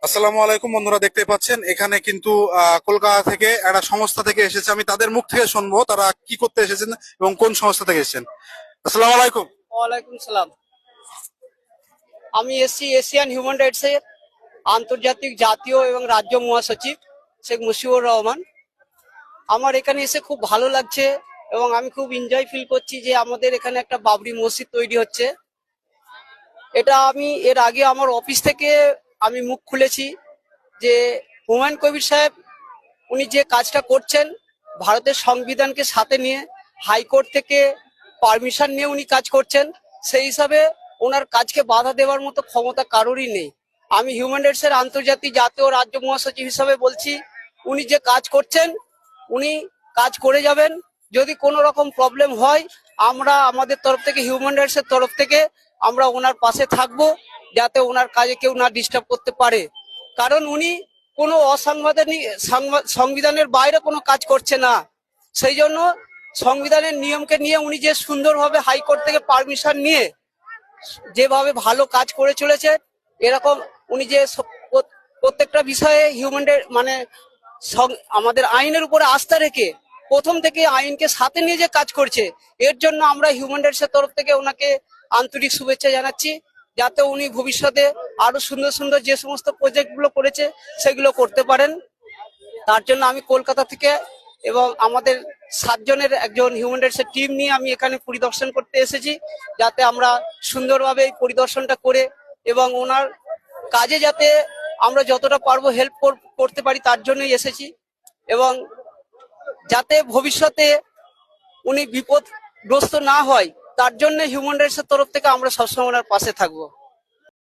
আসসালামু আলাইকুম বন্ধুরা, দেখতে পাচ্ছেন এখানে কিন্তু কলকাতা থেকে একটা সংস্থা থেকে এসেছে। আমি তাদের মুখ থেকে শুনবো তারা কি করতে এসেছেন এবং কোন সংস্থা থেকে এসেছেন। আসসালামু আলাইকুম। ওয়ালাইকুম সালাম। আমি এসছি এশিয়ান হিউম্যান রাইটস এর আন্তর্জাতিক জাতীয় এবং রাজ্য মহাসচিব শেখ মুজিবুর রহমান। আমার এখানে এসে খুব ভালো লাগছে এবং আমি খুব এনজয় ফিল করছি যে আমাদের এখানে একটা বাবরি মসজিদ তৈরি হচ্ছে। এটা আমি এর আগে আমার অফিস থেকে আমি মুখ খুলেছি যে হুমায়ুন কবির সাহেব উনি যে কাজটা করছেন ভারতের সংবিধানকে সাথে নিয়ে হাইকোর্ট থেকে পারমিশন নিয়ে উনি কাজ করছেন। সেই হিসাবে ওনার কাজকে বাধা দেওয়ার মতো ক্ষমতা কারোরই নেই। আমি হিউম্যান রাইটস এর আন্তর্জাতিক জাতীয় রাজ্য মহাসচিব হিসাবে বলছি, উনি যে কাজ করছেন উনি কাজ করে যাবেন। যদি কোনো রকম প্রবলেম হয় আমরা আমাদের তরফ থেকে হিউম্যান রাইটস এর তরফ থেকে আমরা ওনার পাশে থাকবো, যাতে ওনার কাজে কেউ না ডিস্টার্ব করতে পারে। কারণ উনি কোনো অসাংবিধানিক সংবিধানের বাইরে কোনো কাজ করছে না। সেই জন্য সংবিধানের নিয়মকে নিয়ে উনি যে সুন্দরভাবে হাইকোর্ট থেকে পারমিশন নিয়ে যেভাবে ভালো কাজ করে চলেছে, এরকম উনি যে প্রত্যেকটা বিষয়ে হিউম্যান মানে আমাদের আইনের উপরে আস্থা রেখে প্রথম থেকে আইনকে সাথে নিয়ে যে কাজ করছে, এর জন্য আমরা হিউম্যান রাইটস এর তরফ থেকে ওনাকে আন্তরিক শুভেচ্ছা জানাচ্ছি, যাতে উনি ভবিষ্যতে আরো সুন্দর সুন্দর যে সমস্ত প্রজেক্ট গুলো করেছে সেগুলো করতে পারেন। তার জন্য আমি কলকাতা থেকে এবং আমাদের 7 জনের একজন হিউম্যান রাইটস এর টিম নিয়ে আমি এখানে পরিদর্শন করতে এসেছি, যাতে আমরা সুন্দরভাবে এই পরিদর্শনটা করে এবং ওনার কাজে যাতে আমরা যতটা পারবো হেল্প করতে পারি তার জন্যই এসেছি। এবং যাতে ভবিষ্যতে উনি বিপদগ্রস্ত না হয় তার জন্য হিউম্যান রাইটস এর তরফ থেকে আমরা সবসময় ওনার পাশে থাকবো।